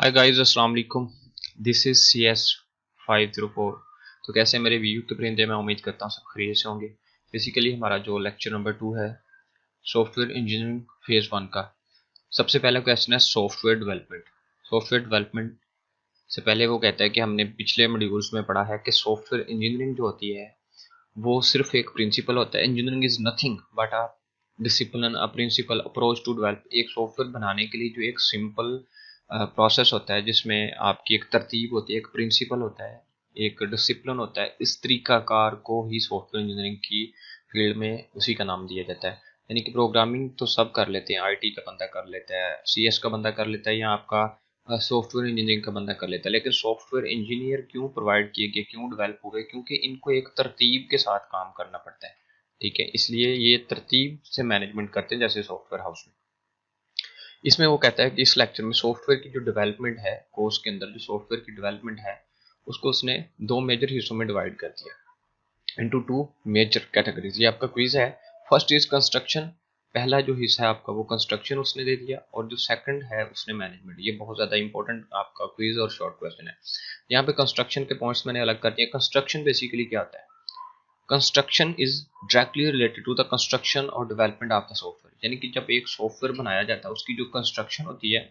Hi guys, अस्सलाम वालेकुम। This is CS504। तो कैसे मेरे व्यू के परिंदे, मैं उम्मीद करता हूँ सब खैरियत से होंगे। बेसिकली हमारा जो लेक्चर नंबर 2 है सॉफ्टवेयर इंजीनियरिंग फेज़ 1 का। सबसे पहला क्वेश्चन है सॉफ्टवेयर डेवलपमेंट। सॉफ्टवेयर डेवलपमेंट से पहले वो कहता है कि हमने पिछले मॉड्यूल्स में पढ़ा है कि सॉफ्टवेयर इंजीनियरिंग जो होती है वो सिर्फ एक प्रिंसिपल होता है। Engineering is nothing but a discipline, a principle approach to develop. एक सॉफ्टवेयर बनाने के लिए जो एक सिंपल प्रोसेस होता है जिसमें आपकी एक तरतीब होती है, एक प्रिंसिपल होता है, एक डिसिप्लिन होता है, इस तरीकाकार को ही सॉफ्टवेयर इंजीनियरिंग की फील्ड में उसी का नाम दिया जाता है। यानी कि प्रोग्रामिंग तो सब कर लेते हैं, IT का बंदा कर लेता है, CS का बंदा कर लेता है, या आपका सॉफ्टवेयर इंजीनियरिंग का बंदा कर लेता है। लेकिन सॉफ्टवेयर इंजीनियर क्यों प्रोवाइड किए गए, क्यों डेवलप हो गए? क्योंकि इनको एक तरतीब के साथ काम करना पड़ता है। ठीक है, इसलिए ये तरतीब से मैनेजमेंट करते हैं, जैसे सॉफ्टवेयर हाउस में। इसमें वो कहता है कि इस लेक्चर में सॉफ्टवेयर की जो डेवलपमेंट है, कोर्स के अंदर जो सॉफ्टवेयर की डेवलपमेंट है उसको उसने दो मेजर हिस्सों में डिवाइड कर दिया, इनटू टू मेजर कैटेगरीज। ये आपका क्विज है। First is construction. पहला जो हिस्सा है आपका वो कंस्ट्रक्शन उसने दे दिया, और जो सेकंड है उसने मैनेजमेंट। ये बहुत ज़्यादा इंपॉर्टेंट आपका क्विज और शॉर्ट क्वेश्चन है। यहाँ पे कंस्ट्रक्शन के पॉइंट्स मैंने अलग कर दिए। कंस्ट्रक्शन बेसिकली क्या होता है? Construction is directly related to the construction और डेवलपमेंट ऑफ द सॉफ्टवेयर। यानी कि जब एक सॉफ्टवेयर बनाया जाता है उसकी जो कंस्ट्रक्शन होती है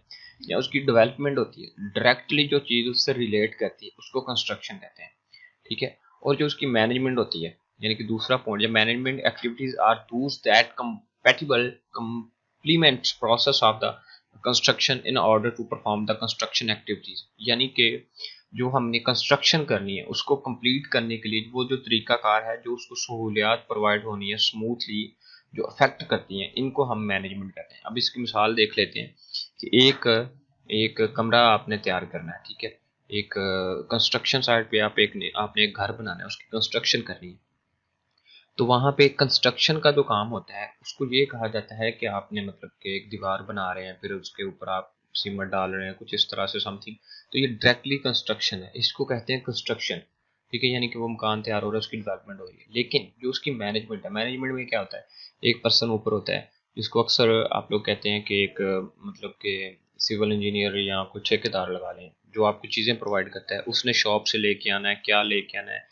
या उसकी डेवलपमेंट होती है, डायरेक्टली जो चीज़ उससे रिलेट करती है उसको कंस्ट्रक्शन कहते हैं। ठीक है। और जो उसकी मैनेजमेंट होती है, यानी कि दूसरा पॉइंट, जब management activities are those that compatible complements process of the construction in order to perform the construction activities. यानी कि जो हमने कंस्ट्रक्शन करनी है उसको कंप्लीट करने के लिए वो जो तरीकाकार है, जो उसको सहूलियात प्रोवाइड होनी है स्मूथली, जो अफेक्ट करती हैं, इनको हम मैनेजमेंट कहते हैं। अब इसकी मिसाल देख लेते हैं कि एक एक कमरा आपने तैयार करना है। ठीक है, एक कंस्ट्रक्शन साइट पे आपने एक घर बनाना है, उसकी कंस्ट्रक्शन करनी है। तो वहाँ पे कंस्ट्रक्शन का जो काम होता है उसको ये कहा जाता है कि आपने मतलब कि एक दीवार बना रहे हैं, फिर उसके ऊपर आप सीमेंट डाल रहे हैं, कुछ इस तरह से समथिंग। तो ये डायरेक्टली कंस्ट्रक्शन है, इसको कहते हैं कंस्ट्रक्शन। ठीक है, यानी कि वो मकान तैयार हो रहा है, उसकी डेवलपमेंट हो रही है। लेकिन जो उसकी मैनेजमेंट है, मैनेजमेंट में क्या होता है? एक पर्सन ऊपर होता है जिसको अक्सर आप लोग कहते हैं कि एक मतलब कि सिविल इंजीनियर या कुछ ठेकेदार लगा लें, जो आपको चीज़ें प्रोवाइड करता है। उसने शॉप से लेके आना है, क्या लेके आना है,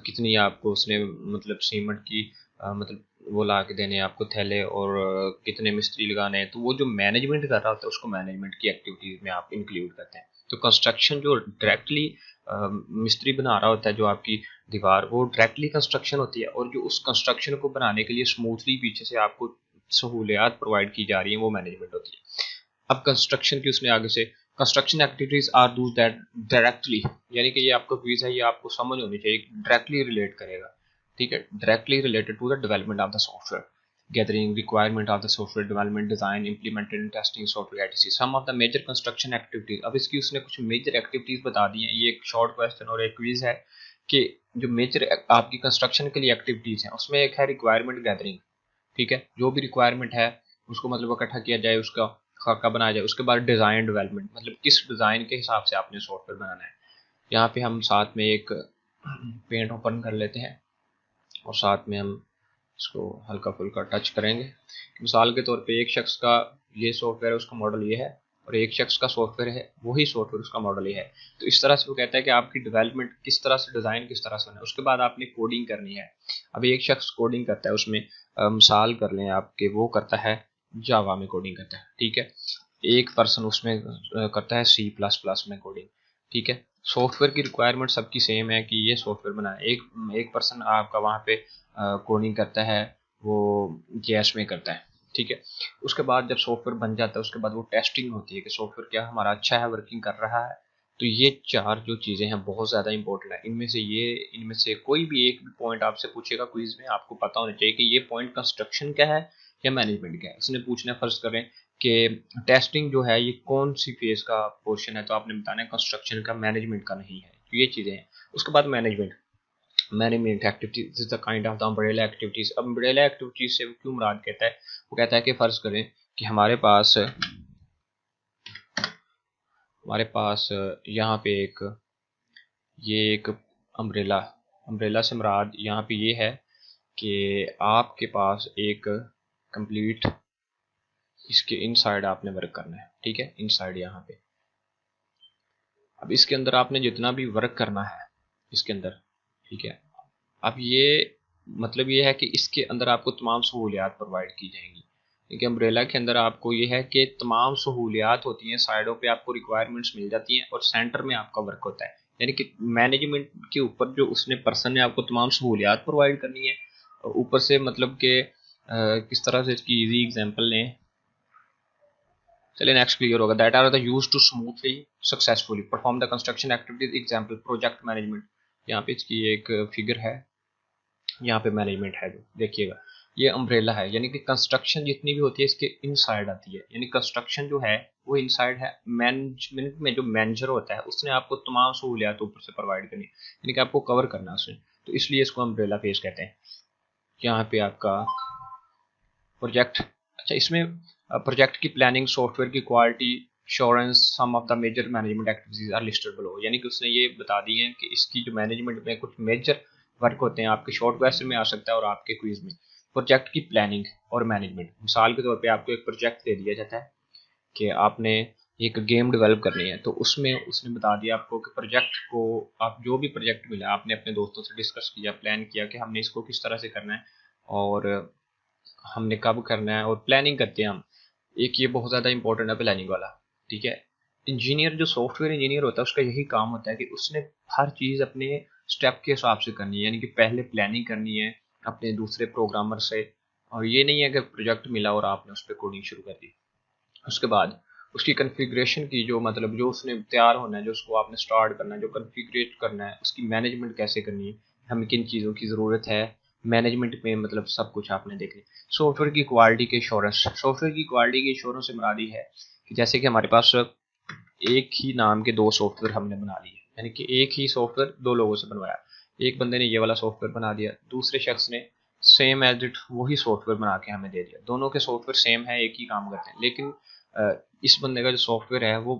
कितनी आपको उसने मतलब सीमेंट की मतलब वो ला के देने हैं आपको थैले, और कितने मिस्त्री लगाने हैं। तो वो जो मैनेजमेंट कर रहा होता है उसको मैनेजमेंट की एक्टिविटीज में आप इंक्लूड करते हैं। तो कंस्ट्रक्शन जो डायरेक्टली मिस्त्री बना रहा होता है जो आपकी दीवार, वो डायरेक्टली कंस्ट्रक्शन होती है। और जो उस कंस्ट्रक्शन को बनाने के लिए स्मूथली पीछे से आपको सहूलियात प्रोवाइड की जा रही है, वो मैनेजमेंट होती है। अब कंस्ट्रक्शन की उसने आगे से construction activities are do that directly, यानी कि ये आपका क्विज है, ये आपको समझ होनी चाहिए, डायरेक्टली रिलेट करेगा। ठीक है, directly related to the development of the software, gathering requirement of the software development, design, implemented and testing software etc. some of the major construction activities। अब इसकी उसने कुछ मेजर एक्टिविटीज बता दी हैं। ये एक शॉर्ट क्वेश्चन और एक क्विज है कि जो मेजर आपकी कंस्ट्रक्शन के लिए एक्टिविटीज हैं उसमें एक है रिक्वायरमेंट गैदरिंग। ठीक है, जो भी रिक्वायरमेंट है उसको मतलब इकट्ठा किया जाए, उसका खाका बनाया जाए। उसके बाद डिज़ाइन डेवलपमेंट, मतलब किस डिज़ाइन के हिसाब से आपने सॉफ्टवेयर बनाना है। यहाँ पे हम साथ में एक पेंट ओपन कर लेते हैं और साथ में हम इसको हल्का फुल्का टच करेंगे। मिसाल के तौर पे एक शख्स का ये सॉफ्टवेयर है, उसका मॉडल ये है, और एक शख्स का सॉफ्टवेयर है, वही सॉफ्टवेयर उसका मॉडल ये है। तो इस तरह से वो कहता है कि आपकी डेवलपमेंट किस तरह से, डिज़ाइन किस तरह से होना है। उसके बाद आपने कोडिंग करनी है। अब एक शख्स कोडिंग करता है, उसमें मिसाल कर लें आपके, वो करता है जावा में कोडिंग करता है। ठीक है, एक पर्सन उसमें करता है C++ में कोडिंग। ठीक है, सॉफ्टवेयर की रिक्वायरमेंट सबकी सेम है कि ये सॉफ्टवेयर बनाए। एक पर्सन आपका वहाँ पे कोडिंग करता है, वो JS में करता है। ठीक है, उसके बाद जब सॉफ्टवेयर बन जाता है उसके बाद वो टेस्टिंग होती है कि सॉफ्टवेयर क्या हमारा अच्छा है, वर्किंग कर रहा है। तो ये चार जो चीज़ें हैं बहुत ज़्यादा इंपॉर्टेंट है। इनमें से कोई भी एक भी पॉइंट आपसे पूछेगा क्विज में, आपको पता होना चाहिए कि ये पॉइंट कंस्ट्रक्शन का है या मैनेजमेंट का है। इसने पूछना है, फर्ज करें कि टेस्टिंग जो है ये कौन सी फेज का पोर्शन है, तो आपने बताना है कंस्ट्रक्शन का, मैनेजमेंट का नहीं है। तो ये चीज़ें हैं। उसके बाद management activities is the kind of the umbrella activities. अब अम्ब्रेला एक्टिविटीज से क्यों मुराद कहता है? वो कहता है कि फर्ज करें कि हमारे पास यहाँ पे एक अम्ब्रेला अम्ब्रेला से मुराद यहाँ पे ये है कि आपके पास एक कंप्लीट इसके इनसाइड आपने वर्क करना है। ठीक है, इनसाइड यहाँ पे अब इसके अंदर आपने जितना भी वर्क करना है इसके अंदर, ठीक है, अब ये मतलब ये है कि इसके अंदर आपको तमाम सहूलियात प्रोवाइड की जाएंगी। क्योंकि अम्ब्रेला के अंदर आपको ये है कि तमाम सहूलियात होती हैं, साइडों पे आपको रिक्वायरमेंट्स मिल जाती हैं और सेंटर में आपका वर्क होता है। यानी कि मैनेजमेंट के ऊपर जो उसने पर्सन ने आपको तमाम सहूलियात प्रोवाइड करनी है, ऊपर से मतलब कि किस तरह से इसकी ईजी एग्जांपल लें। चलिए नेक्स्ट क्लियर होगा। That are the use to smoothly successfully perform the construction activities, example project management. यहाँ पे इसकी एक फिगर है, यहाँ पे मैनेजमेंट है, जो देखिएगा ये अम्ब्रेला है, यानी कि कंस्ट्रक्शन जितनी भी होती है इसके इनसाइड आती है। यानी कंस्ट्रक्शन जो है वो इनसाइड है। मैनेजमेंट में जो मैनेजर होता है उसने आपको तमाम सहूलियात ऊपर से प्रोवाइड करनी है, यानी कि आपको कवर करना है उसने, तो इसलिए इसको अम्ब्रेला फेस कहते हैं। यहाँ पे आपका प्रोजेक्ट, अच्छा इसमें प्रोजेक्ट की प्लानिंग, सॉफ्टवेयर की quality assurance, some of the major management activities are listed below. यानी कि उसने ये बता दी है कि इसकी जो मैनेजमेंट में कुछ मेजर वर्क होते हैं, आपके शॉर्ट क्वेश्चन में आ सकता है और आपके क्विज में। प्रोजेक्ट की प्लानिंग और मैनेजमेंट, मिसाल के तौर पे आपको एक प्रोजेक्ट दे दिया जाता है कि आपने एक गेम डेवलप करनी है, तो उसमें उसने बता दिया आपको कि प्रोजेक्ट को, आप जो भी प्रोजेक्ट मिला आपने अपने दोस्तों से डिस्कस किया, प्लान किया कि हमने इसको किस तरह से करना है और हमने कब करना है, और प्लानिंग करते हैं हम। एक ये बहुत ज़्यादा इंपॉर्टेंट है प्लानिंग वाला, ठीक है। इंजीनियर जो सॉफ्टवेयर इंजीनियर होता है उसका यही काम होता है कि उसने हर चीज़ अपने स्टेप के हिसाब से करनी है, यानी कि पहले प्लानिंग करनी है अपने दूसरे प्रोग्रामर से, और ये नहीं है कि प्रोजेक्ट मिला और आपने उस पर कोडिंग शुरू कर दी। उसके बाद उसकी कन्फिग्रेशन की जो मतलब जो उसने तैयार होना है, जो उसको आपने स्टार्ट करना है, जो कन्फिग्रेट करना है, उसकी मैनेजमेंट कैसे करनी है, हमें किन चीज़ों की ज़रूरत है मैनेजमेंट में, मतलब सब कुछ आपने देखना। सॉफ्टवेयर की क्वालिटी के इंश्योरेंस, सॉफ्टवेयर की क्वालिटी की इंश्योरेंस से मुराद है कि जैसे कि हमारे पास एक ही नाम के दो सॉफ्टवेयर हमने बना लिए, यानी कि एक ही सॉफ्टवेयर दो लोगों से बनवाया, एक बंदे ने ये वाला सॉफ्टवेयर बना दिया, दूसरे शख्स ने सेम एज इट वही सॉफ्टवेयर बना के हमें दे दिया। दोनों के सॉफ्टवेयर सेम है, एक ही काम करते हैं, लेकिन इस बंदे का जो सॉफ्टवेयर है वो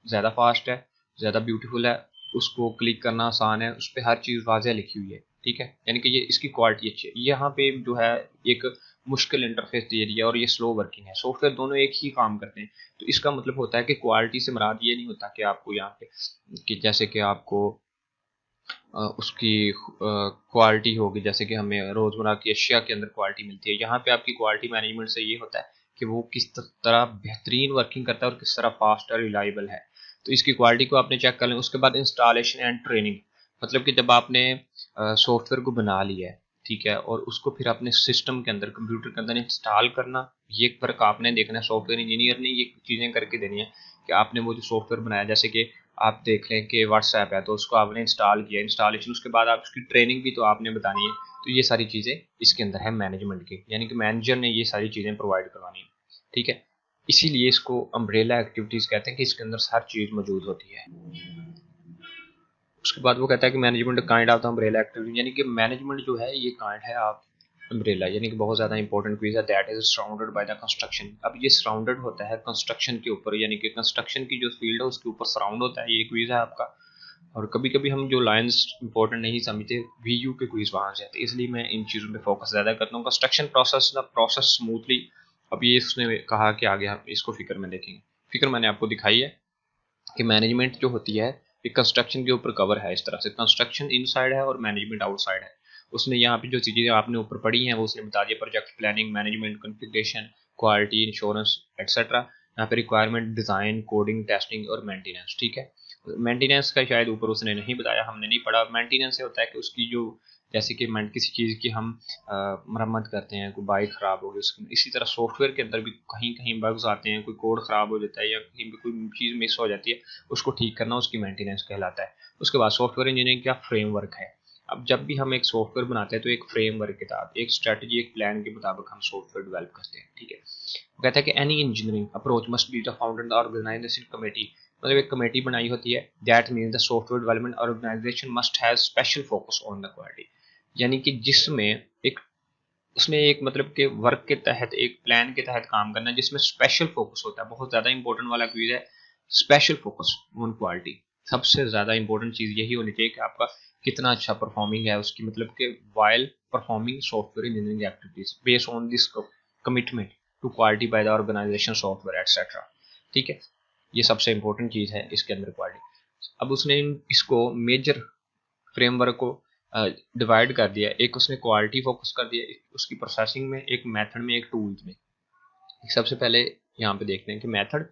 ज़्यादा फास्ट है, ज़्यादा ब्यूटीफुल है, उसको क्लिक करना आसान है, उस पर हर चीज़ वाज़ेह लिखी हुई है, ठीक है, यानी कि ये इसकी क्वालिटी अच्छी है। यहाँ पे जो है एक मुश्किल इंटरफेस दे रही है और ये स्लो वर्किंग है, सॉफ्टवेयर दोनों एक ही काम करते हैं। तो इसका मतलब होता है कि क्वालिटी से मुराद ये नहीं होता कि आपको यहाँ पे कि जैसे कि आपको उसकी क्वालिटी होगी, जैसे कि हमें रोज़मर्रा की अशिया के अंदर क्वालिटी मिलती है, यहाँ पे आपकी क्वालिटी मैनेजमेंट से ये होता है कि वो किस तरह बेहतरीन वर्किंग करता है और किस तरह फास्ट और रिलायबल है। तो इसकी क्वालिटी को आपने चेक कर लें। उसके बाद इंस्टॉलेशन एंड ट्रेनिंग, मतलब कि जब आपने सॉफ्टवेयर को बना लिया है, ठीक है, और उसको फिर अपने सिस्टम के अंदर, कंप्यूटर के अंदर इंस्टॉल करना, ये फर्क आपने देखना है। सॉफ्टवेयर इंजीनियर ने ये चीज़ें करके देनी है कि आपने वो जो सॉफ्टवेयर बनाया, जैसे कि आप देख लें कि व्हाट्सएप है तो उसको आपने इंस्टॉल किया, इंस्टॉलेशन, उसके बाद आप उसकी ट्रेनिंग भी तो आपने बतानी है। तो ये सारी चीज़ें इसके अंदर है मैनेजमेंट की, यानी कि मैनेजर ने ये सारी चीज़ें प्रोवाइड करवानी है, ठीक है। इसीलिए इसको अम्ब्रेला एक्टिविटीज़ कहते हैं कि इसके अंदर हर चीज़ मौजूद होती है। उसके बाद वो कहता है कि management kind of the umbrella activity, यानी कि मैनेजमेंट जो है ये काइंड है ऑफ अम्ब्रेला, यानी कि बहुत ज़्यादा इंपॉर्टेंट क्विज है। That is surrounded by the construction. अब ये सराउंडेड होता है कंस्ट्रक्शन के ऊपर, यानी कि कंस्ट्रक्शन की जो फील्ड है उसके ऊपर सराउंड होता है, ये क्विज है आपका। और कभी कभी हम जो लाइंस इंपॉर्टेंट नहीं समझते वीयू के क्विज वहाँ से आते हैं, इसलिए मैं इन चीज़ों पे फोकस ज़्यादा करता हूँ। Construction process the process smoothly. अब ये उसने कहा कि आगे हम इसको फिगर में देखेंगे। फिगर मैंने आपको दिखाई है कि मैनेजमेंट जो होती है ये कंस्ट्रक्शन के ऊपर कवर है। इस तरह से कंस्ट्रक्शन इनसाइड है और मैनेजमेंट आउटसाइड है। उसने यहाँ पे जो चीज़ें आपने ऊपर पढ़ी हैं वो उसने बता दिया, project planning, management, configuration, quality, insurance etcetera. यहाँ पे रिक्वायरमेंट, डिज़ाइन, कोडिंग, टेस्टिंग और मेंटेनेंस, ठीक है। मेंटेनेंस का शायद ऊपर उसने नहीं बताया, हमने नहीं पढ़ा। मेंटेनेंस से होता है कि उसकी जो, जैसे कि किसी चीज़ की हम मरम्मत करते हैं, कोई बाइक ख़राब हो गई उसकी, इसी तरह सॉफ्टवेयर के अंदर भी कहीं कहीं बग्स आते हैं, कोई कोड ख़राब हो जाता है या कहीं पर कोई चीज़ मिस हो जाती है, उसको ठीक करना उसकी मेंटेनेंस कहलाता है। उसके बाद सॉफ्टवेयर इंजीनियरिंग का फ्रेमवर्क है। अब जब भी हम एक सॉफ्टवेयर बनाते हैं तो एक फ्रेमवर्क के तहत, एक स्ट्रेटजी, एक प्लान के मुताबिक हम सॉफ्टवेयर डेवलप करते हैं, ठीक है। वो कहता है कि any engineering approach must be the founded the organisation committee, मतलब एक कमेटी बनाई होती है। That means the software development organisation must have special focus on the quality, यानी कि जिसमें एक, उसमें एक मतलब के वर्क के तहत, एक प्लान के तहत काम करना है जिसमें स्पेशल फोकस होता है। बहुत ज़्यादा इंपॉर्टेंट वाला क्विज है, स्पेशल फोकस ऑन क्वालिटी। सबसे ज़्यादा इंपॉर्टेंट चीज़ यही होनी चाहिए कि आपका कितना अच्छा परफॉर्मिंग है उसकी, मतलब कि while performing software engineering activities based on this commitment to quality by the organisation software etcetera, ठीक है। ये सबसे इंपॉर्टेंट चीज़ है इसके अंदर क्वालिटी। अब उसने इसको मेजर फ्रेमवर्क को डिवाइड कर दिया। एक उसने क्वालिटी फोकस कर दिया, एक उसकी प्रोसेसिंग में, एक मेथड में, एक टूल्स में। सबसे पहले यहाँ पे देखते हैं कि मेथड,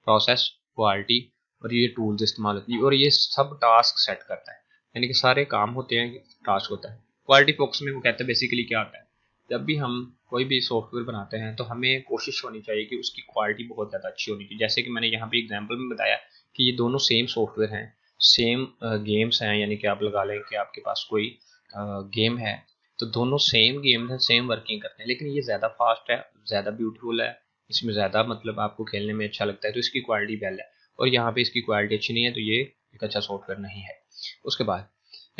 प्रोसेस, क्वालिटी और ये टूल्स इस्तेमाल होती है और ये सब टास्क सेट करता है, यानी कि सारे काम होते हैं, टास्क होता है। क्वालिटी फोकस में वो कहते हैं बेसिकली क्या होता है, जब भी हम कोई भी सॉफ्टवेयर बनाते हैं तो हमें कोशिश होनी चाहिए कि उसकी क्वालिटी बहुत ज़्यादा अच्छी होनी चाहिए। जैसे कि मैंने यहाँ पे एग्जांपल में बताया कि ये दोनों सेम सॉफ्टवेयर हैं, सेम गेम्स हैं, यानी कि आप लगा लें कि आपके पास कोई गेम है तो दोनों सेम गेम है, सेम वर्किंग करते हैं, लेकिन ये ज़्यादा फास्ट है, ज़्यादा ब्यूटीफुल है, इसमें ज़्यादा मतलब आपको खेलने में अच्छा लगता है, तो इसकी क्वालिटी बेल है। और यहाँ पे इसकी क्वालिटी अच्छी नहीं है, तो ये एक अच्छा सॉफ्टवेयर नहीं है। उसके बाद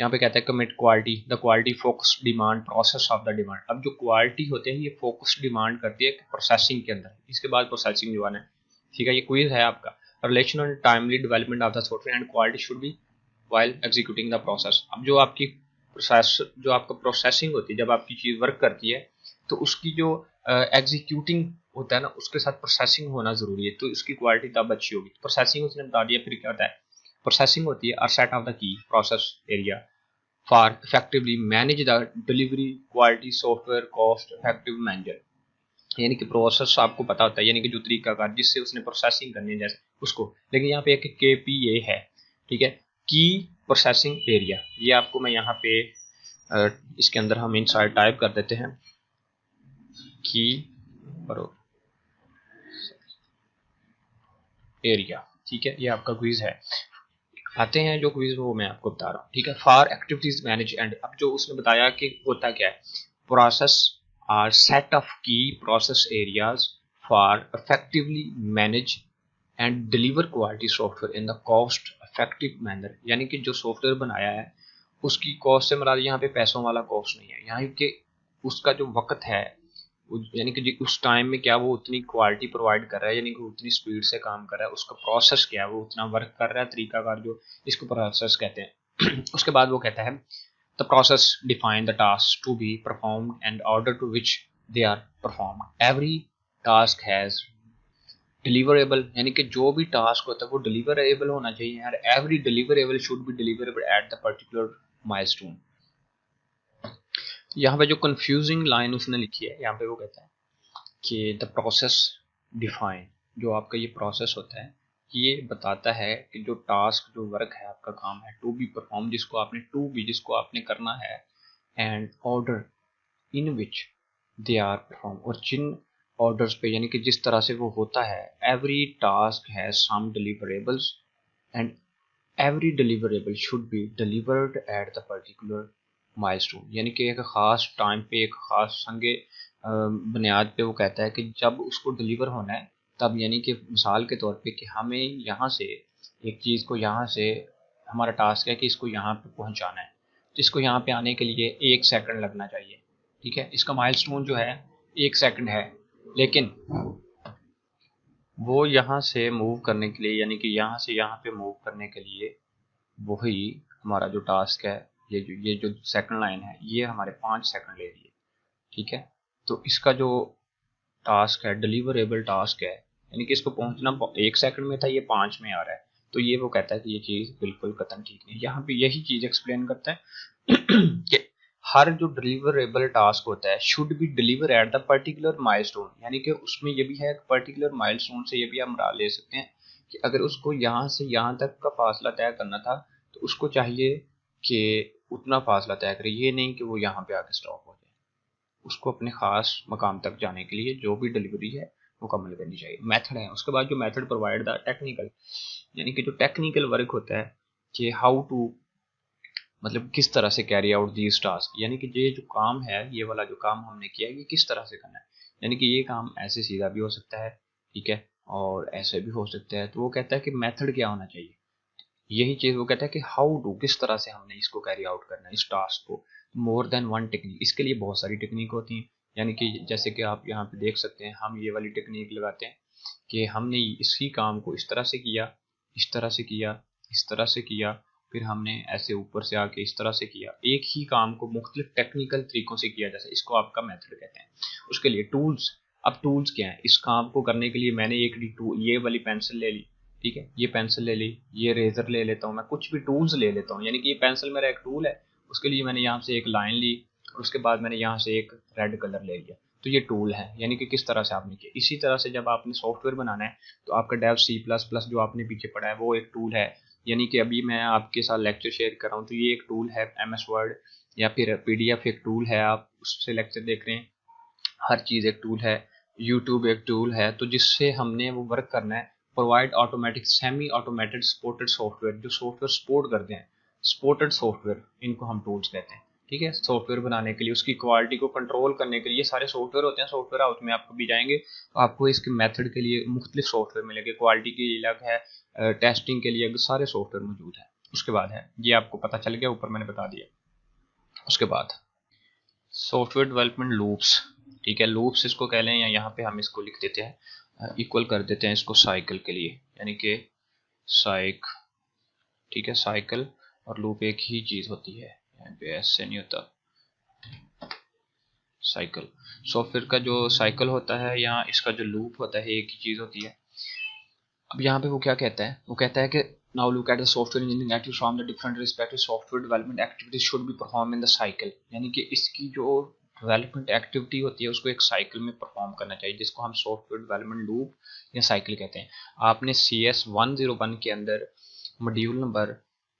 यहाँ पे कहता है commit quality, the quality focus demand process of the demand. अब जो क्वालिटी होते हैं ये फोकस डिमांड करती है प्रोसेसिंग के अंदर, इसके बाद प्रोसेसिंग जो है, ठीक है। ये क्विज है आपका, relation and timely development of the software and quality should be while executing the process. अब जो आपकी प्रोसेस, जो आपका प्रोसेसिंग होती है, जब आपकी चीज़ वर्क करती है तो उसकी जो एग्जीक्यूटिंग होता है ना, उसके साथ प्रोसेसिंग होना जरूरी है, तो इसकी क्वालिटी तब अच्छी होगी। प्रोसेसिंग उसने बता दिया, फिर क्या होता है, प्रोसेसिंग होती है set of the key process area for effectively manage the delivery quality software cost effective manager. यानी कि प्रोसेस आपको पता होता है, यानी कि जो तरीकाकार जिससे उसने प्रोसेसिंग करनी है जैसे उसको, लेकिन यहाँ पे एक KPA है, ठीक है, की प्रोसेसिंग एरिया। ये आपको मैं यहाँ पे इसके अंदर हम इनसाइड टाइप कर देते हैं की एरिया, ठीक है। ये आपका क्विज है। आते हैं जो क्विज वो मैं आपको बता रहा हूँ, ठीक है। फॉर एक्टिविटीज मैनेज एंड, अब जो उसने बताया कि होता क्या है, प्रोसेस आर सेट ऑफ की process areas for effectively manage and deliver quality software in the cost effective manner. यानी कि जो सॉफ्टवेयर बनाया है उसकी कॉस्ट से मुराद यहाँ पे पैसों वाला कॉस्ट नहीं है, यहाँ के उसका जो वक्त है, यानी कि उस टाइम में क्या वो उतनी क्वालिटी प्रोवाइड कर रहा है, यानी कि उतनी स्पीड से काम कर रहा है, उसका प्रोसेस क्या है, वो उतना वर्क कर रहा है, तरीकाकार जो, इसको प्रोसेस कहते हैं। उसके बाद वो कहता है the process define the task to be performed and order to which they are performed. Every task has deliverable, यानी कि जो भी टास्क होता है वो डिलीवरेबल होना चाहिए यार। Every deliverable should B deliverable eight the particular milestone. यहाँ पे जो कंफ्यूजिंग लाइन उसने लिखी है, यहाँ पे वो कहता है कि द प्रोसेस डिफाइन, जो आपका ये प्रोसेस होता है ये बताता है कि जो टास्क, जो वर्क है, आपका काम है टू बी परफॉर्म, जिसको आपने करना है, and order in which they are perform, और जिन ऑर्डर्स पे, यानी कि जिस तरह से वो होता है। Every task has some deliverables and every deliverable should be delivered at the particular milestone, यानी कि एक ख़ास टाइम पे, एक ख़ास संगे बुनियाद पे वो कहता है कि जब उसको डिलीवर होना है तब, यानी कि मिसाल के तौर पे कि हमें यहाँ से एक चीज़ को, यहाँ से हमारा टास्क है कि इसको यहाँ पे पहुँचाना है, तो इसको यहाँ पे आने के लिए 1 सेकंड लगना चाहिए, ठीक है। इसका माइलस्टोन जो है 1 सेकंड है, लेकिन वो यहाँ से मूव करने के लिए, यानी कि यहाँ से यहाँ पे मूव करने के लिए वही हमारा जो टास्क है, ये जो सेकंड लाइन है ये हमारे 5 सेकंड ले रही है, ठीक है। तो इसका जो टास्क है, डिलीवरेबल टास्क है, यानी कि इसको पहुंचना 1 सेकंड में था, ये 5 में आ रहा है, तो ये वो कहता है कि ये चीज़ बिल्कुल कतई ठीक नहीं। यहाँ पे यही चीज़ एक्सप्लेन करता है कि हर जो डिलीवरेबल टास्क होता है should be deliver eight the particular milestone, यानी कि उसमें ये भी है पर्टिकुलर माइलस्टोन से, ये भी हम ले सकते हैं कि अगर उसको यहाँ से यहाँ तक का फासला तय करना था तो उसको चाहिए कि उतना फासला तय करे, ये नहीं कि वो यहाँ पे आके स्टॉप हो जाए। उसको अपने खास मकाम तक जाने के लिए जो भी डिलीवरी है वो मुकम्मल करनी चाहिए। मेथड है, उसके बाद जो मेथड प्रोवाइड द टेक्निकल, यानी कि जो टेक्निकल वर्क होता है कि हाउ टू, मतलब किस तरह से कैरी आउट दीज टास्क, यानी कि ये जो काम है, ये वाला जो काम हमने किया है ये किस तरह से करना है, यानी कि ये काम ऐसे सीधा भी हो सकता है, ठीक है, और ऐसे भी हो सकता है। तो वो कहता है कि मेथड क्या होना चाहिए, यही चीज़ वो कहता है कि हाउ टू, किस तरह से हमने इसको कैरी आउट करना है इस टास्क को। मोर देन वन टेक्निक, इसके लिए बहुत सारी टेक्निक होती हैं, यानी कि जैसे कि आप यहाँ पे देख सकते हैं, हम ये वाली टेक्निक लगाते हैं कि हमने इसी काम को इस तरह से किया, इस तरह से किया, इस तरह से किया, फिर हमने ऐसे ऊपर से आके इस तरह से किया। एक ही काम को मुख्तलिफ टेक्निकल तरीकों से किया जाता है, इसको आपका मेथड कहते हैं। उसके लिए टूल्स, अब टूल्स क्या है, इस काम को करने के लिए मैंने एक ये वाली पेंसिल ले ली, ठीक है, ये पेंसिल ले ली, ये रेजर ले लेता हूँ, मैं कुछ भी टूल्स ले लेता हूँ, यानी कि ये पेंसिल मेरा एक टूल है, उसके लिए मैंने यहाँ से एक लाइन ली और उसके बाद मैंने यहाँ से एक रेड कलर ले लिया, तो ये टूल है। यानी कि किस तरह से आपने किया। इसी तरह से जब आपने सॉफ्टवेयर बनाना है तो आपका डेव C++ जो आपने पीछे पढ़ा है वो एक टूल है। यानी कि अभी मैं आपके साथ लेक्चर शेयर कर रहा हूँ तो ये एक टूल है, MS वर्ड या फिर PDF एक टूल है, आप उससे लेक्चर देख रहे हैं, हर चीज़ एक टूल है, यूट्यूब एक टूल है। तो जिससे हमने वो वर्क करना है, provide automatic semi automated supported software, जो सॉफ्टवेयर सपोर्ट करते हैं, सपोर्टेड सॉफ्टवेयर, इनको हम टूल्स कहते हैं। ठीक है, सॉफ्टवेयर बनाने के लिए, उसकी क्वालिटी को कंट्रोल करने के लिए ये सारे सॉफ्टवेयर होते हैं। सॉफ्टवेयर हाउस में आप कभी जाएंगे तो आपको इसके मेथड के लिए मुख्तलिफ सॉफ्टवेयर मिलेंगे, क्वालिटी के लिए अलग है, टेस्टिंग के लिए सारे सॉफ्टवेयर मौजूद है। उसके बाद है, ये आपको पता चल गया, ऊपर मैंने बता दिया। उसके बाद सॉफ्टवेयर डेवलपमेंट लूप्स, ठीक है, लूप्स इसको कह लें, या यहाँ पे हम इसको लिख देते हैं, इक्वल कर देते हैं इसको साइकिल के लिए, यानी कि साइक, ठीक है, साइकिल और लूप एक ही चीज़ होती है, यहाँ पे ऐसे नहीं होता। साइकिल, सॉफ्टवेयर का जो साइकिल होता है या इसका जो लूप होता है एक ही चीज़ होती है। अब यहाँ पे वो क्या कहता है, वो कहता है कि now look at the software engineering activities from the different respective software development activities should be perform in the cycle, यानी कि इसकी जो डेवलपमेंट एक्टिविटी होती है उसको एक साइकिल में परफॉर्म करना चाहिए, जिसको हम सॉफ्टवेयर डेवलपमेंट लूप या साइकिल कहते हैं। आपने CS 101 के अंदर मॉड्यूल नंबर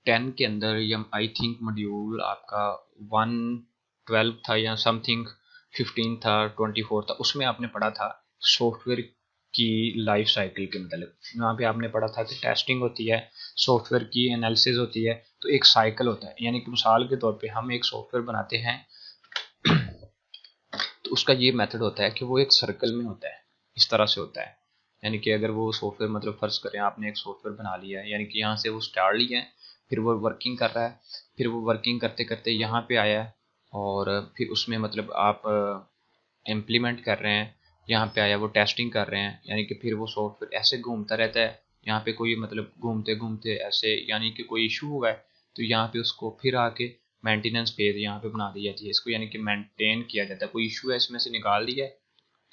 10 के अंदर, या आई थिंक मॉड्यूल आपका 112 था या समथिंग 15 था, 24 था, उसमें आपने पढ़ा था सॉफ्टवेयर की लाइफ साइकिल के मतलब। यहाँ पे आपने पढ़ा था कि टेस्टिंग होती है, सॉफ्टवेयर की एनालिसिस होती है, तो एक साइकिल होता है। यानी कि मिसाल के तौर पे हम एक सॉफ्टवेयर बनाते हैं तो उसका ये मेथड होता है कि वो एक सर्कल में होता है, इस तरह से होता है। यानी कि अगर वो सॉफ्टवेयर, मतलब फर्ज करें आपने एक सॉफ्टवेयर बना लिया है, यानी कि यहाँ से वो स्टार्ट लिया है, फिर वो वर्किंग कर रहा है, फिर वो वर्किंग करते करते यहाँ पे आया है, और फिर उसमें मतलब आप इम्प्लीमेंट कर रहे हैं, यहाँ पे आया वो टेस्टिंग कर रहे हैं, यानी कि फिर वो सॉफ्टवेयर ऐसे घूमता रहता है। यहाँ पे कोई मतलब घूमते घूमते ऐसे, यानी कि कोई इशू हुआ है तो यहाँ पे उसको फिर आके मेंटेनेंस फेज यहाँ पे बना दी जाती है, इसको यानी कि मेंटेन किया जाता है। कोई इशू है इसमें से निकाल दिया है,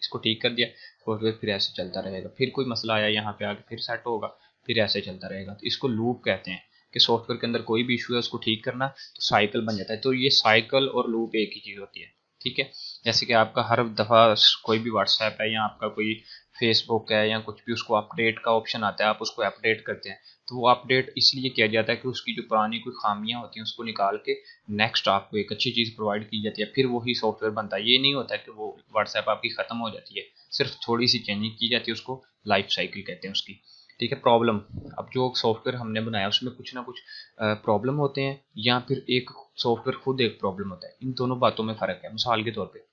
इसको ठीक कर दिया, सॉफ्टवेयर फिर ऐसे चलता रहेगा, फिर कोई मसला आया यहाँ पे आके फिर सेट होगा, फिर ऐसे चलता रहेगा। तो इसको लूप कहते हैं कि सॉफ्टवेयर के अंदर कोई भी इशू है उसको ठीक करना, तो साइकिल बन जाता है। तो ये साइकिल और लूप एक ही चीज़ होती है। ठीक है, जैसे कि आपका हर दफ़ा कोई भी व्हाट्सएप है या आपका कोई फेसबुक है या कुछ भी, उसको अपडेट का ऑप्शन आता है, आप उसको अपडेट करते हैं, तो वो अपडेट इसलिए किया जाता है कि उसकी जो पुरानी कोई खामियां होती हैं उसको निकाल के नेक्स्ट आपको एक अच्छी चीज़ प्रोवाइड की जाती है, फिर वही सॉफ्टवेयर बनता है। ये नहीं होता है कि वो व्हाट्सएप आपकी ख़त्म हो जाती है, सिर्फ थोड़ी सी चेंजिंग की जाती है, उसको लाइफ साइकिल कहते हैं उसकी। ठीक है, प्रॉब्लम, अब जो सॉफ्टवेयर हमने बनाया उसमें कुछ ना कुछ प्रॉब्लम होते हैं, या फिर एक सॉफ्टवेयर खुद एक प्रॉब्लम होता है, इन दोनों बातों में फ़र्क है। मिसाल के तौर पे,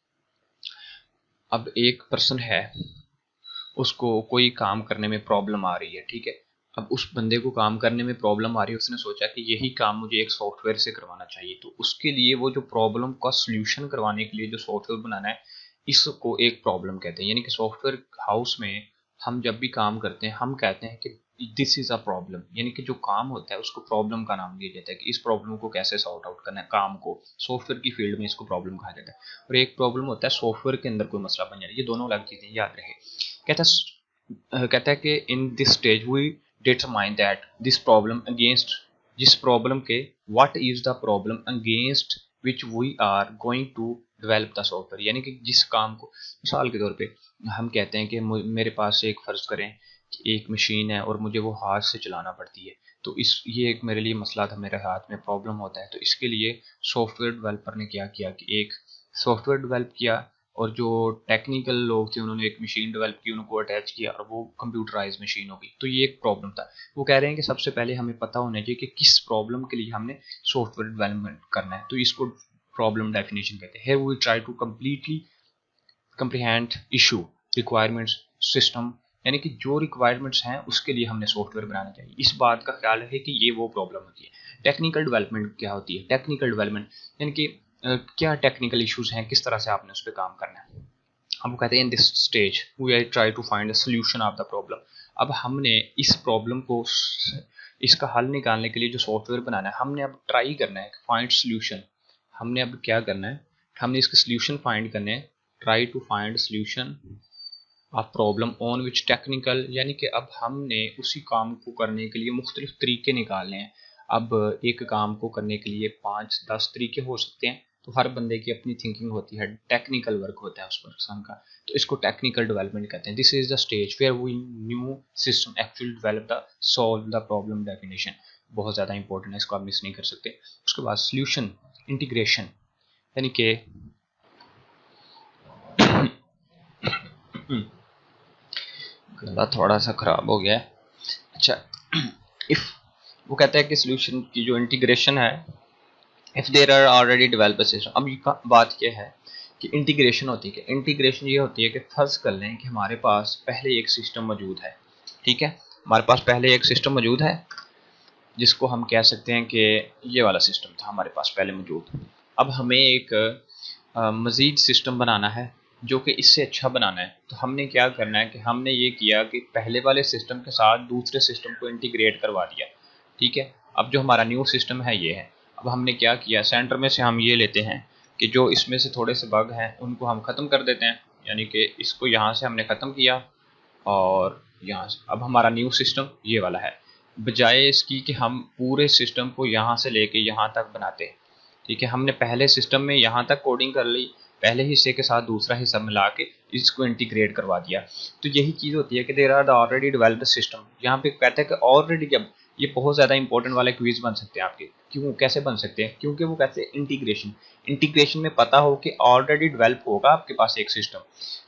अब एक पर्सन है, उसको कोई काम करने में प्रॉब्लम आ रही है, ठीक है, अब उस बंदे को काम करने में प्रॉब्लम आ रही है, उसने सोचा कि यही काम मुझे एक सॉफ्टवेयर से करवाना चाहिए, तो उसके लिए वो जो प्रॉब्लम का सोल्यूशन करवाने के लिए जो सॉफ्टवेयर बनाना है, इसको एक प्रॉब्लम कहते हैं। यानी कि सॉफ्टवेयर हाउस में हम जब भी काम करते हैं हम कहते हैं कि दिस इज अ प्रॉब्लम, यानी कि जो काम होता है उसको प्रॉब्लम का नाम दिया जाता है कि इस प्रॉब्लम को कैसे सॉर्ट आउट करना है। काम को सॉफ्टवेयर की फील्ड में इसको प्रॉब्लम कहा जाता है, और एक प्रॉब्लम होता है सॉफ्टवेयर के अंदर कोई मसला बन जाए। ये दोनों अलग चीजें, याद रहे। कहता है कि in this stage we determine that this problem against, जिस प्रॉब्लम के, what is the problem against which we are going to develop the software, यानी कि जिस काम को, मिसाल के तौर पे हम कहते हैं कि मेरे पास एक फर्ज करें कि एक मशीन है और मुझे वो हाथ से चलाना पड़ती है, तो इस ये एक मेरे लिए मसला था, मेरे हाथ में प्रॉब्लम होता है, तो इसके लिए सॉफ्टवेयर डेवलपर ने क्या किया कि एक सॉफ्टवेयर डेवलप किया, और जो टेक्निकल लोग थे उन्होंने एक मशीन डेवलप की, उनको अटैच किया, और वो कंप्यूटराइज मशीन हो गई। तो ये एक प्रॉब्लम था। वो कह रहे हैं कि सबसे पहले हमें पता होना चाहिए कि किस प्रॉब्लम के लिए हमने सॉफ्टवेयर डेवलपमेंट करना है, तो इसको प्रॉब्लम डेफिनेशन कहते हैं। Here we try to completely comprehend issue requirements system, यानी कि जो रिक्वायरमेंट्स हैं उसके लिए हमने सॉफ्टवेयर बनाना चाहिए। इस बात का ख्याल है कि ये वो प्रॉब्लम होती है। टेक्निकल डेवलपमेंट क्या होती है, टेक्निकल डेवलपमेंट यानी कि क्या टेक्निकल इश्यूज हैं, किस तरह से आपने उस पर काम करना है। अब वो कहते हैं in this stage we try to find the solution of the problem. अब हमने इस प्रॉब्लम को, इसका हल निकालने के लिए जो सॉफ्टवेयर बनाना है, हमने अब ट्राई करना है फाइंड सोल्यूशन। हमने अब क्या करना है, हमने इसके सोल्यूशन फाइंड करने हैं, try to find solution problem on which technical, यानी कि अब हमने उसी काम को करने के लिए मुख्तलिफ तरीके निकालने हैं। अब एक काम को करने के लिए 5-10 तरीके हो सकते हैं, तो हर बंदे की अपनी थिंकिंग होती है, टेक्निकल वर्क होता है उस पर्सन का, तो इसको टेक्निकल डेवलपमेंट कहते हैं। This is the stage where we new system actually develop the solve the problem definition. बहुत ज़्यादा इंपॉर्टेंट है, इसको आप मिस नहीं कर सकते। उसके बाद सोल्यूशन इंटीग्रेशन, यानी कि गला थोड़ा सा ख़राब हो गया है। अच्छा, इफ़ वो कहता है कि सोल्यूशन की जो इंटीग्रेशन है, if there are already developed system. अब ये बात यह है कि इंटीग्रेशन होती है, इंटीग्रेशन ये होती है कि फर्ज कर लें कि हमारे पास पहले एक सिस्टम मौजूद है, ठीक है, हमारे पास पहले एक सिस्टम मौजूद है जिसको हम कह सकते हैं कि ये वाला सिस्टम था हमारे पास पहले मौजूद। अब हमें एक मज़ीद सिस्टम बनाना है जो कि इससे अच्छा बनाना है। तो हमने क्या करना है कि हमने ये किया कि पहले वाले सिस्टम के साथ दूसरे सिस्टम को इंटीग्रेट करवा दिया, ठीक है। अब जो हमारा न्यू सिस्टम है ये है। अब हमने क्या किया, सेंटर में से हम ये लेते हैं कि जो इसमें से थोड़े से बग हैं उनको हम ख़त्म कर देते हैं, यानी कि इसको यहाँ से हमने ख़त्म किया और यहाँ से अब हमारा न्यू सिस्टम ये वाला है, बजाय इसकी कि हम पूरे सिस्टम को यहाँ से लेके यहाँ तक बनाते हैं, ठीक है। हमने पहले सिस्टम में यहाँ तक कोडिंग कर ली, पहले हिस्से के साथ दूसरा हिस्सा मिला के इसको इंटीग्रेट करवा दिया। तो यही चीज़ होती है कि there are the already developed system. यहाँ पे कहते हैं कि ऑलरेडी, जब ये बहुत ज़्यादा इंपॉर्टेंट वाले क्विज बन सकते हैं आपके। क्यों, कैसे बन सकते हैं? क्योंकि वो कहते हैं इंटीग्रेशन में पता हो कि ऑलरेडी डेवलप होगा आपके पास एक सिस्टम,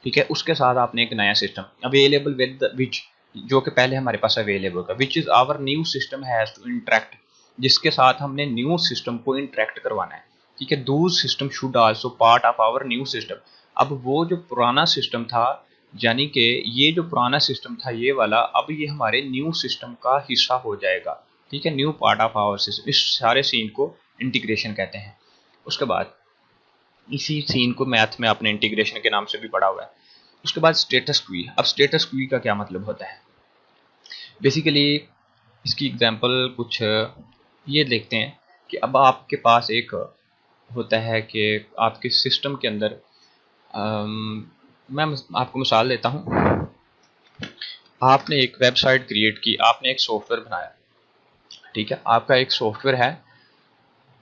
ठीक है, उसके साथ आपने एक नया सिस्टम अवेलेबल विद विच, जो कि पहले हमारे पास अवेलेबल होगा, which is our new system has to interact, जिसके साथ हमने न्यू सिस्टम को इंटरेक्ट करवाना है, ठीक है। Those system should also part of our new system. अब वो जो पुराना सिस्टम था, यानी कि ये जो पुराना सिस्टम था ये वाला, अब ये हमारे न्यू सिस्टम का हिस्सा हो जाएगा, ठीक है, new part of our system. इस सारे सीन को इंटीग्रेशन कहते हैं। उसके बाद इसी सीन को मैथ में आपने इंटीग्रेशन के नाम से भी पढ़ा हुआ है। उसके बाद स्टेटस क्वी। अब स्टेटस क्वी का क्या मतलब होता है? बेसिकली इसकी एग्जांपल कुछ ये देखते हैं कि अब आपके पास एक होता है कि आपके सिस्टम के अंदर मैं आपको मिसाल देता हूँ। आपने एक वेबसाइट क्रिएट की, आपने एक सॉफ्टवेयर बनाया, ठीक है, आपका एक सॉफ्टवेयर है,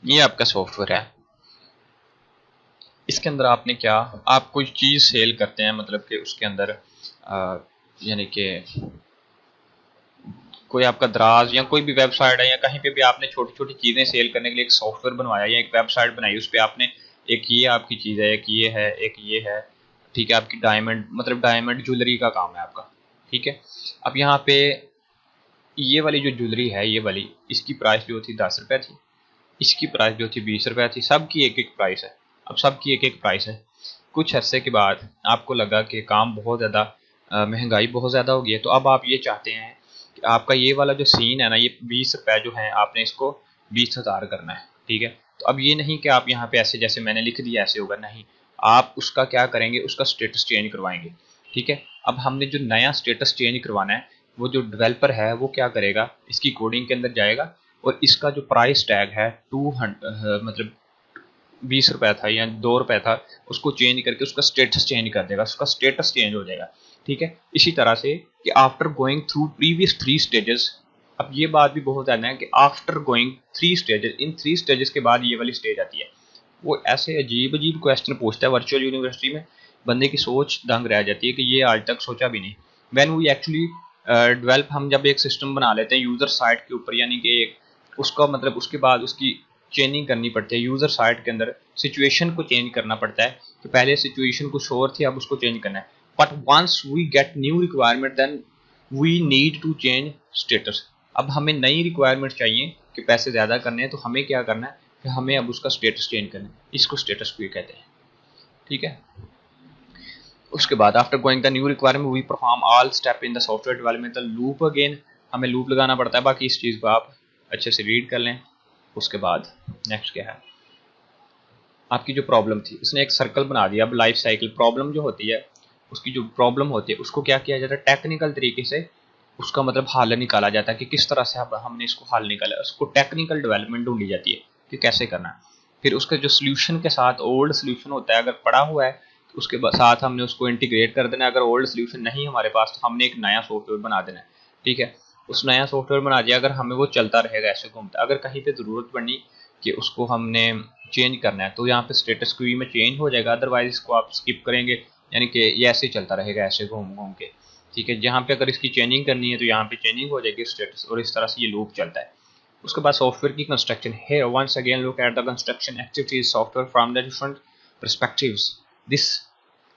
ये आपका सॉफ्टवेयर है। इसके अंदर आपने क्या, आप कोई चीज़ सेल करते हैं, मतलब कि उसके अंदर यानी कि कोई आपका दराज या कोई भी वेबसाइट है या कहीं पे भी आपने छोटी छोटी चीज़ें सेल करने के लिए एक सॉफ्टवेयर बनवाया या एक वेबसाइट बनाई, उस पर आपने एक ये आपकी चीज़ है, एक ये है, एक ये है, ठीक है, आपकी डायमंड, मतलब डायमंड ज्वेलरी का काम है आपका, ठीक है। अब यहाँ पे ये वाली जो ज्वेलरी है, ये वाली, इसकी प्राइस जो थी 10 रुपये थी, इसकी प्राइस जो थी 20 रुपये थी, सबकी एक एक प्राइस है। अब सबकी एक एक प्राइस है। कुछ अरसे के बाद आपको लगा कि काम बहुत ज़्यादा, महंगाई बहुत ज़्यादा हो गई है, तो अब आप ये चाहते हैं कि आपका ये वाला जो सीन है ना, ये 20 रुपये जो है, आपने इसको 20,000 करना है, ठीक है। तो अब ये नहीं कि आप यहाँ पे ऐसे जैसे मैंने लिख दिया ऐसे होगा, नहीं, आप उसका क्या करेंगे, उसका स्टेटस चेंज करवाएंगे, ठीक है। अब हमने जो नया स्टेटस चेंज करवाना है, वो जो डेवलपर है वो क्या करेगा, इसकी कोडिंग के अंदर जाएगा और इसका जो प्राइस टैग है 200, मतलब 20 रुपये था या 2 रुपये था, उसको चेंज करके उसका स्टेटस चेंज कर देगा, उसका स्टेटस चेंज हो जाएगा, ठीक है। इसी तरह से कि after going through previous 3 stages, अब ये बात भी बहुत ज़्यादा है कि आफ्टर गोइंग 3 स्टेजेस, इन 3 स्टेजेस के बाद ये वाली स्टेज आती है। वो ऐसे अजीब अजीब क्वेश्चन पूछता है वर्चुअल यूनिवर्सिटी में, बंदे की सोच दंग रह जाती है कि ये आज तक सोचा भी नहीं। व्हेन वी एक्चुअली डेवलप, हम जब एक सिस्टम बना लेते हैं यूज़र साइट के ऊपर, यानी कि एक उसका मतलब उसके बाद उसकी चेंजिंग करनी पड़ती है यूज़र साइट के अंदर, सिचुएशन को चेंज करना पड़ता है कि पहले सिचुएशन कुछ और थी, अब उसको चेंज करना है। But once we get new requirement then we need to change status. अब हमें नई रिक्वायरमेंट चाहिए कि पैसे ज़्यादा करने हैं, तो हमें क्या करना है कि हमें अब उसका स्टेटस चेंज करना है, इसको स्टेटस क्यू कहते हैं, ठीक है। उसके बाद after going the new requirement we perform all step in the software development the loop again, हमें लूप लगाना पड़ता है। बाकी इस चीज़ को आप अच्छे से रीड कर लें। उसके बाद नेक्स्ट क्या है, आपकी जो प्रॉब्लम थी, इसने एक सर्कल बना दिया। अब लाइफ साइकिल प्रॉब्लम जो होती है, उसकी जो प्रॉब्लम होती है उसको क्या किया जाता है, टेक्निकल तरीके से उसका मतलब हल निकाला जाता है कि किस तरह से अब हमने इसको हल निकाला, उसको टेक्निकल डेवलपमेंट ढूंढी जाती है कि कैसे करना है। फिर उसका जो सोल्यूशन के साथ ओल्ड सोल्यूशन होता है, अगर पड़ा हुआ है उसके साथ हमने उसको इंटीग्रेट कर देना है। अगर ओल्ड सोल्यूशन नहीं हमारे पास तो हमने एक नया सॉफ्टवेयर बना देना है, ठीक है। उस नया सॉफ्टवेयर बना दिया, अगर हमें वो चलता रहेगा ऐसे घूमता, अगर कहीं पे ज़रूरत पड़ी कि उसको हमने चेंज करना है तो यहाँ पे स्टेटस क्यू में चेंज हो जाएगा, अदरवाइज इसको आप स्किप करेंगे, यानी कि ये ऐसे ही चलता रहेगा ऐसे घूम घूम के, ठीक है। जहाँ पे अगर इसकी चेंजिंग करनी है तो यहाँ पे चेंजिंग हो जाएगी स्टेटस, और इस तरह से ये लूप चलता है। उसके बाद सॉफ्टवेयर की कंस्ट्रक्शन है। Once again look at the construction activities software from the different perspectives. This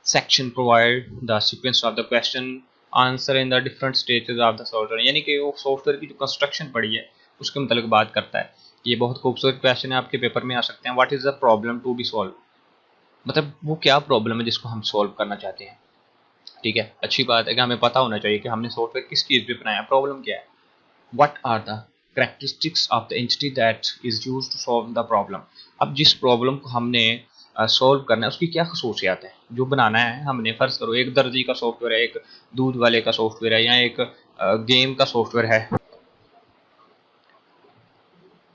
section provide the sequence of the question answer in the different stages of the software, यानी कि वो software की जो construction पड़ी है उसके मतलब बात करता है। ये बहुत खूबसूरत क्वेश्चन है, आपके पेपर में आ सकते हैं। What is the problem to be solve, मतलब वो क्या प्रॉब्लम है जिसको हम सॉल्व करना चाहते हैं, ठीक है। अच्छी बात है कि हमें पता होना चाहिए कि हमने सॉफ्टवेयर किस चीज़ पे बनाया, प्रॉब्लम क्या है। What are the characteristics of the entity that is used to solve the problem? अब जिस प्रॉब्लम को हमने सॉल्व करना है उसकी क्या खसूसियात है जो बनाना है हमने। फर्ज करो एक दर्जी का सॉफ्टवेयर है, एक दूध वाले का सॉफ्टवेयर है, या एक गेम का सॉफ्टवेयर है,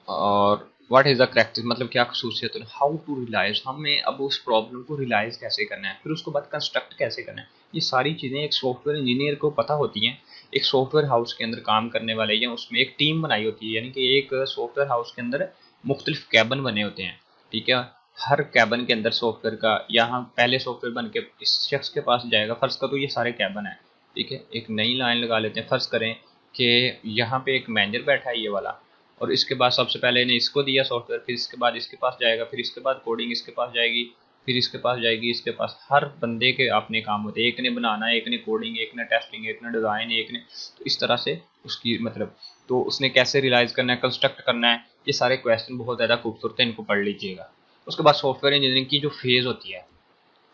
और व्हाट इज़ द करेक्टर मतलब क्या खसूसियत है। हाउ टू रियलाइज, हमें अब उस प्रॉब्लम को रियलाइज कैसे करना है, फिर उसके बाद कंस्ट्रक्ट कैसे करना है। ये सारी चीज़ें एक सॉफ्टवेयर इंजीनियर को पता होती हैं। एक सॉफ्टवेयर हाउस के अंदर काम करने वाले या उसमें एक टीम बनाई होती है, यानी कि एक सॉफ्टवेयर हाउस के अंदर मुख्तलिफ कैबन बने होते हैं, ठीक है। हर कैबन के अंदर सॉफ्टवेयर का, यहाँ पहले सॉफ्टवेयर बन के इस शख्स के पास जाएगा, फर्ज करो ये सारे कैबन है, ठीक है। एक नई लाइन लगा लेते हैं, फर्ज करें कि यहाँ पे एक मैनेजर बैठा है ये वाला, और इसके बाद सबसे पहले इन्हें इसको दिया सॉफ्टवेयर, फिर इसके बाद इसके पास जाएगा, फिर इसके बाद कोडिंग इसके पास जाएगी, फिर इसके पास जाएगी, इसके पास। हर बंदे के अपने काम होते हैं, एक ने बनाना है, एक ने कोडिंग, एक ने टेस्टिंग, एक ने डिज़ाइन, एक ने, तो इस तरह से उसकी मतलब, तो उसने कैसे रियलाइज करना है, कंस्ट्रक्ट करना है, ये सारे क्वेश्चन बहुत ज़्यादा खूबसूरत है, इनको पढ़ लीजिएगा। उसके बाद सॉफ्टवेयर इंजीनियरिंग की जो फेज़ होती है,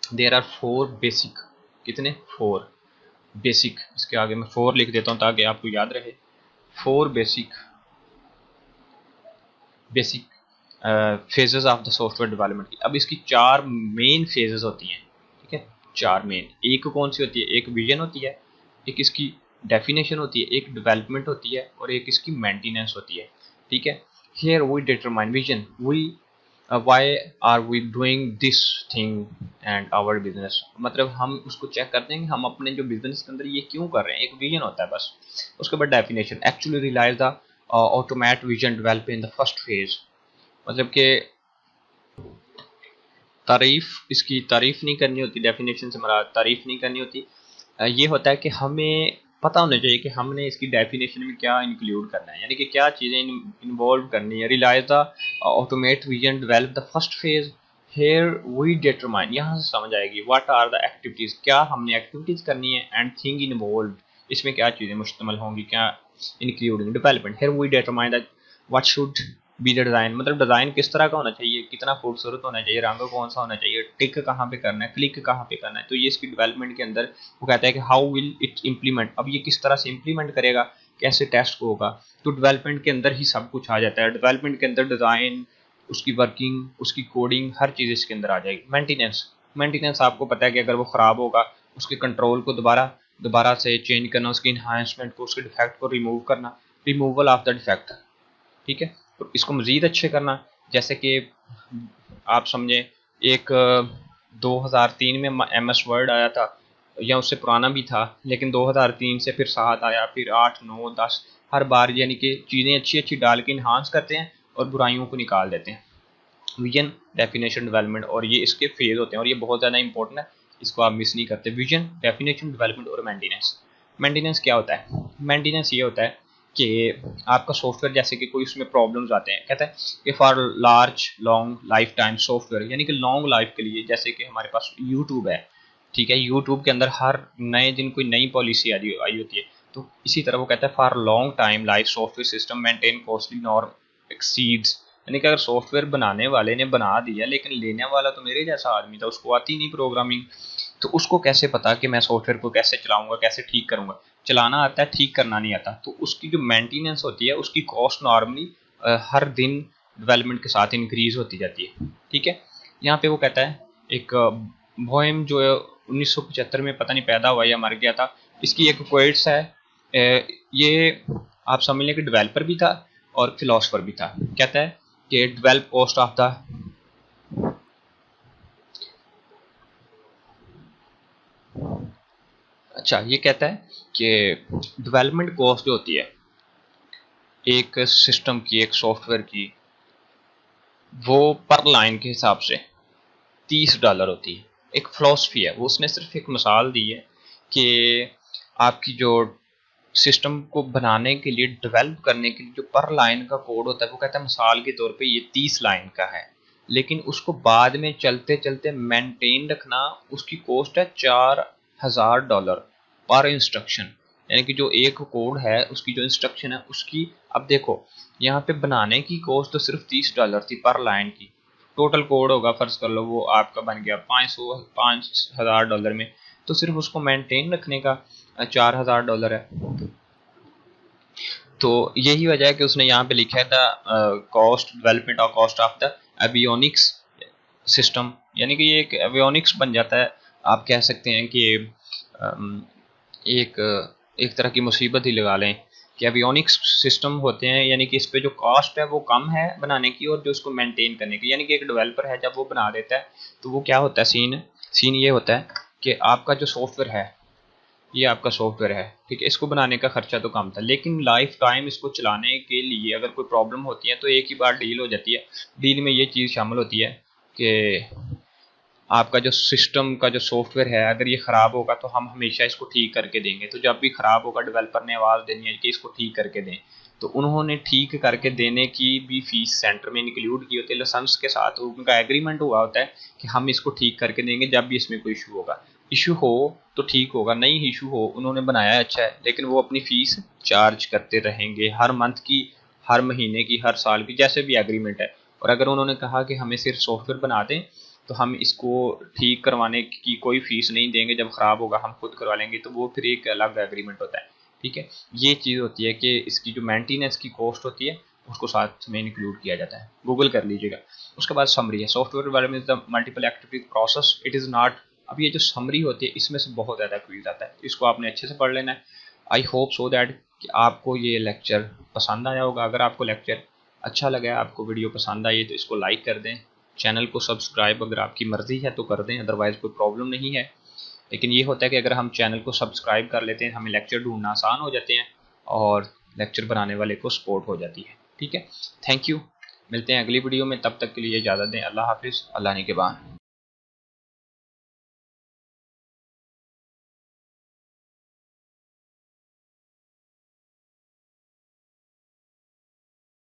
देयर आर 4 बेसिक, कितने 4 बेसिक, इसके आगे मैं 4 लिख देता हूँ ताकि आपको याद रहे। 4 basic phases of the software development की। अब इसकी 4 मेन फेजेस होती हैं, ठीक है। 4 मेन, एक कौन सी होती है, एक विजन होती है, एक इसकी डेफिनेशन होती है, एक डेवलपमेंट होती है, और एक इसकी मेंटेनेंस होती है, ठीक है। Here we determine vision, we why are we doing this thing and our business, मतलब हम उसको चेक करते हैं कि हम अपने जो बिजनेस के अंदर ये क्यों कर रहे हैं, एक विजन होता है बस। उसके बाद definition, actually realise the automate vision develop in the first phase, मतलब कि तारीफ, इसकी तारीफ नहीं करनी होती, डेफिनेशन से हमारा तारीफ नहीं करनी होती। ये होता है कि हमें पता होना चाहिए कि हमने इसकी डेफिनेशन में क्या इंक्लूड करना है, यानी कि क्या चीज़ें इन्वॉल्व करनी है। Realise the automate vision develop the first phase, here we determine, यहाँ से समझ आएगी व्हाट आर द एक्टिविटीज़, क्या हमने एक्टिविटीज़ करनी है, एंड थिंग इन्वॉल्व, इसमें क्या चीज़ें मुश्तमल होंगी, क्या including development. Here we determine that what should be the design, मतलब डिज़ाइन किस तरह का होना चाहिए, कितना खूबसूरत होना चाहिए, रंग कौन सा होना चाहिए, टिक कहाँ पे करना है, क्लिक कहाँ पे करना है। तो ये इसकी डेवलपमेंट के अंदर वो कहता है कि हाउ विल इट इम्प्लीमेंट, अब ये किस तरह से इम्प्लीमेंट करेगा, कैसे टेस्ट होगा। तो डेवलपमेंट के अंदर ही सब कुछ आ जाता है। डेवलपमेंट के अंदर डिज़ाइन, उसकी वर्किंग, उसकी कोडिंग, हर चीज़ इसके अंदर आ जाएगी। मेंटेनेंस, मेंटेनेंस आपको पता है कि अगर वो ख़राब होगा उसके कंट्रोल को दोबारा से चेंज करना, उसकी इन्हांसमेंट को, उसके डिफेक्ट को रिमूव करना, रिमूवल ऑफ द डिफेक्ट, ठीक है। तो इसको मज़ीद अच्छे करना, जैसे कि आप समझें एक 2003 में MS वर्ड आया था, या उससे पुराना भी था, लेकिन 2003 से फिर 7 आया, फिर 8, 9, 10, हर बार यानी कि चीज़ें अच्छी अच्छी डाल के इन्हांस करते हैं और बुराइयों को निकाल देते हैं। विजन, डेफिनेशन, डेवलपमेंट, और ये इसके फेज होते हैं, और ये बहुत ज़्यादा इंपॉर्टेंट है, इसको आप मिस नहीं करते। विजन, डेफिनेशन, डेवलपमेंट और मेंटेनेंस। मेंटेनेंस क्या होता है, मेंटेनेंस ये होता है कि आपका सॉफ्टवेयर, जैसे कि कोई उसमें प्रॉब्लम्स आते हैं, कहता है कि for large long life time software, यानी कि लॉन्ग लाइफ के लिए, जैसे कि हमारे पास यूट्यूब है, ठीक है। यूट्यूब के अंदर हर नए दिन कोई नई पॉलिसी आई होती है, तो इसी तरह वो कहता है for long time life software system maintain costly norm exceeds, यानी कि अगर सॉफ्टवेयर बनाने वाले ने बना दिया लेकिन लेने वाला तो मेरे जैसा आदमी था, उसको आती नहीं प्रोग्रामिंग, तो उसको कैसे पता कि मैं सॉफ्टवेयर को कैसे चलाऊंगा, कैसे ठीक करूंगा। चलाना आता है, ठीक करना नहीं आता। तो उसकी जो मेंटेनेंस होती है, उसकी कॉस्ट नॉर्मली हर दिन डेवलपमेंट के साथ इंक्रीज होती जाती है, ठीक है। यहाँ पे वो कहता है एक बोहेम जो 1975 में पता नहीं पैदा हुआ या मर गया था, इसकी एक क्वेट्स है, ये आप समझ लें कि डेवलपर भी था और फिलोसफर भी था। कहता है कि डेवलप कॉस्ट ऑफ द अच्छा, ये कहता है कि डेवलपमेंट कॉस्ट जो होती है एक सिस्टम की, एक सॉफ्टवेयर की, वो पर लाइन के हिसाब से $30 होती है। एक फिलॉसफी है वो, उसने सिर्फ एक मिसाल दी है कि आपकी जो सिस्टम को बनाने के लिए, डेवलप करने के लिए जो पर लाइन का कोड होता है, वो कहता है मिसाल के तौर पे ये 30 लाइन का है, लेकिन उसको बाद में चलते चलते मेंटेन रखना, उसकी कॉस्ट है $4000 पर इंस्ट्रक्शन। यानी कि जो एक कोड है, उसकी जो इंस्ट्रक्शन है उसकी, अब देखो यहाँ पे बनाने की कॉस्ट तो सिर्फ $30 थी पर लाइन की। टोटल कोड होगा, फर्ज कर लो वो आपका बन गया 5000 में, तो सिर्फ उसको मेंटेन रखने का $4000 है। तो यही वजह है कि उसने यहाँ पे लिखा है द कॉस्ट डेवलपमेंट और cost of the avionics system, यानी कि ये एक एवियोनिक्स बन जाता है। आप कह सकते हैं कि एक एक तरह की मुसीबत ही लगा लें कि एवियोनिक्स सिस्टम होते हैं, यानी कि इस पे जो कॉस्ट है वो कम है बनाने की, और जो इसको मेंटेन करने की, यानी कि एक डेवलपर है जब वो बना देता है तो वो क्या होता है, सीन ये होता है कि आपका जो सॉफ्टवेयर है, ये आपका सॉफ्टवेयर है, ठीक है, इसको बनाने का खर्चा तो कम था, लेकिन लाइफ टाइम इसको चलाने के लिए अगर कोई प्रॉब्लम होती है तो एक ही बार डील हो जाती है। डील में ये चीज़ शामिल होती है कि आपका जो सिस्टम का जो सॉफ्टवेयर है, अगर ये ख़राब होगा तो हम हमेशा इसको ठीक करके देंगे। तो जब भी ख़राब होगा डेवलपर ने आवाज़ देनी है कि इसको ठीक करके दें, तो उन्होंने ठीक करके देने की भी फीस सेंटर में इंक्लूड की होती है, लाइसेंस के साथ उनका एग्रीमेंट हुआ होता है कि हम इसको ठीक करके देंगे जब भी इसमें कोई इशू होगा। इशू हो तो ठीक होगा, नहीं इशू हो, उन्होंने बनाया अच्छा है, लेकिन वो अपनी फ़ीस चार्ज करते रहेंगे, हर मंथ की, हर महीने की, हर साल की, जैसे भी एग्रीमेंट है। और अगर उन्होंने कहा कि हमें सिर्फ सॉफ्टवेयर बना दें तो हम इसको ठीक करवाने की कोई फीस नहीं देंगे, जब ख़राब होगा हम खुद करवा लेंगे, तो वो फिर एक अलग एग्रीमेंट होता है। ठीक है, ये चीज़ होती है कि इसकी जो मेंटेनेंस की कॉस्ट होती है उसको साथ में इंक्लूड किया जाता है, गूगल कर लीजिएगा। उसके बाद समरी है, software development the multiple activity process, it is not. अब ये जो समरी होती है इसमें से बहुत ज़्यादा क्विज आता है, इसको आपने अच्छे से पढ़ लेना है। आई होप सो दैट कि आपको ये लेक्चर पसंद आया होगा। अगर आपको लेक्चर अच्छा लगा, आपको वीडियो पसंद आई, तो इसको लाइक कर दें, चैनल को सब्सक्राइब अगर आपकी मर्ज़ी है तो कर दें, अदरवाइज़ कोई प्रॉब्लम नहीं है। लेकिन ये होता है कि अगर हम चैनल को सब्सक्राइब कर लेते हैं, हमें लेक्चर ढूंढना आसान हो जाते हैं और लेक्चर बनाने वाले को सपोर्ट हो जाती है। ठीक है, थैंक यू, मिलते हैं अगली वीडियो में, तब तक के लिए इजाज़त दें। अल्लाह हाफिज़, अल्लाह निगहबान।